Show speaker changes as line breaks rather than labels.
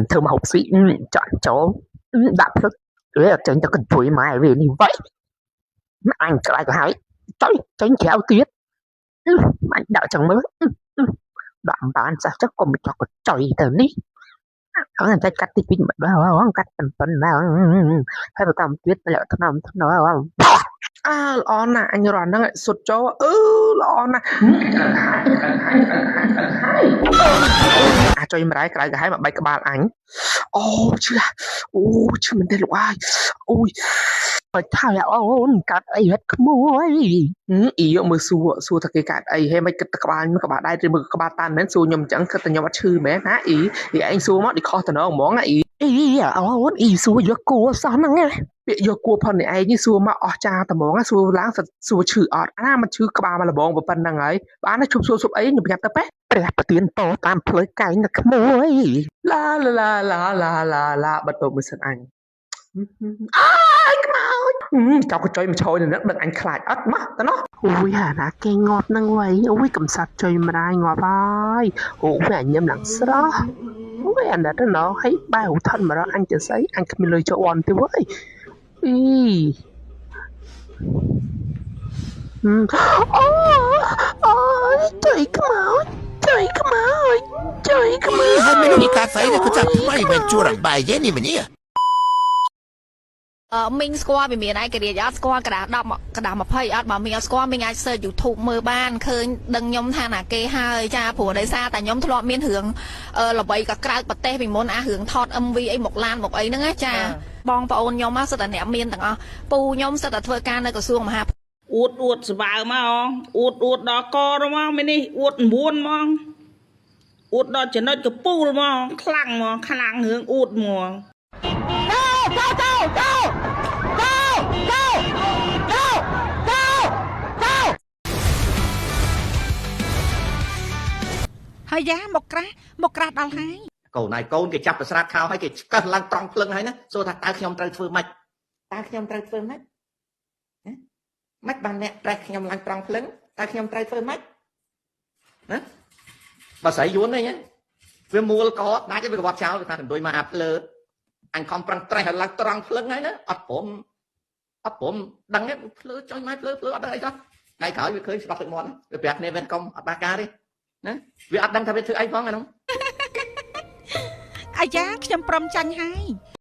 thơm hộp xị chọn chỗ đạp thức để tránh cho cần chuối mai về như vậy anh lại có hái tránh tránh kéo tiết anh đạo chẳng mới đoạn bán ra chắc còn cho có trời từ ní có người ta cắt thì pin mà đó cắt phần nào hay là tầm tuyết lại thằng nào không
ល្អណាស់អញរត់ហ្នឹងសុទ្ធចូលល្អណាស់អាចុយម្ដាយក្រៅកាហើយមកបែកក្បាលអញអូឈឺឈឺមែនទេលោកអើយអូយ
ហើយថាអូនកាត់អីហិតក្មួយ
អ៊ីមើលសួរថាគេកាត់អីហេមិនគិតតែក្បាលដៃឬមើលក្បាលតានមែនសួរខ្ញុំអញ្ចឹងគិតតែខ្ញុំអត់ឈឺមែនណាអ៊ីឯងសួរមកដូចខុសតំណងហ្មងណាអ៊ី
អូនអ៊ីសួរយកគួរសោះហ្នឹង
ពាក្យយកគួរផុននេះឯងសួរមកអស់ចាត្មងសួរឡើងសួរឈឺអត់អាណាมันឈឺក្បាលមកលបងប៉ុណ្្នឹងហើយបានឈប់សួរអីខ្ញុំញ៉ាំទៅពេះ
ព្រះប្រទានតតាមផ្លូវកែងនៅក្មួយ
ឡាបិទទៅមើលសិនអញខ្មោចចောက်ကចុយមកឈរនៅនឹងដឹកអញខ្លាចអត់មកទៅណោះ
អូយអាណាគេងាប់ហ្នឹងវ៉ៃអូយកំសត់ចុយម្ដាយងាប់ហើយអូវាញ៉ាំឡើងស្រស់អូយអាណិតណោះហើយបែរហូថនមករកអញទៅស្អីអញគ្មានលុយចូលអន់ទេវ៉ៃអីអូយចុយខ្មោច
Ini kafe ni kita mai mencurang bayi ni meni.
មីងស្គាល់ពីមានឯករាជ្យអត់ស្គាល់ក្តារ10ក្តារ20អត់បើមីងអត់ស្គាល់មីងអាច search YouTube មើលបានឃើញដឹងខ្ញុំថាណាគេហើយចាព្រោះដោយសារតែខ្ញុំធ្លាប់មានរឿងល្បីក៏ក្រៅប្រទេសពីមុនអារឿងថត MV អីមកឡានមកអីហ្នឹងចាបងប្អូនខ្ញុំសិតតែអ្នកមានទាំងអស់ពូខ្ញុំសិតតែធ្វើការនៅក្រសួងមហា
អួតស្បើមកអួតដល់កមកមីនេះអួត9មកអួតដល់ចំណុចកពូលមកខ្លាំងរឿងអួតមក
ហើយយ៉ាមកក្រាស់ដល់ហើយក
ូនឯងកូនគេចាប់ប្រស្រាតខោឲ្យគេឆ្កឹះឡើងត្រង់ភ្លឹងហើយណាសួរថាតើខ្ញុំត្រូវធ្វើម៉េចម៉េចបានអ្នកប្រេះខ្ញុំឡើងត្រង់ភ្លឹងតើខ្ញុំត្រូវធ្វើម៉េចណាបើស្រីយួននេះវាមូលកដាច់វាក្បត់ចោលថាកន្ទុយមកអាភ្លើអញខំប្រឹងត្រេះឲ្យឡើងត្រង់ភ្លឹងហើយណាអត់ព្រមដឹងទេភ្លើចុយមកភ្លើអត់ដឹងអីសោះថ្ងៃក្រោយវាឃើញស្បត់ទឹកមាត់វាប្រាប់គ្នាវិញកុំអត់បាការទេណាវាអត់ដឹងថាវាធ្វើអីផងអានោះ
អាយ៉ាខ្ញុំព្រមចាញ់ហើយ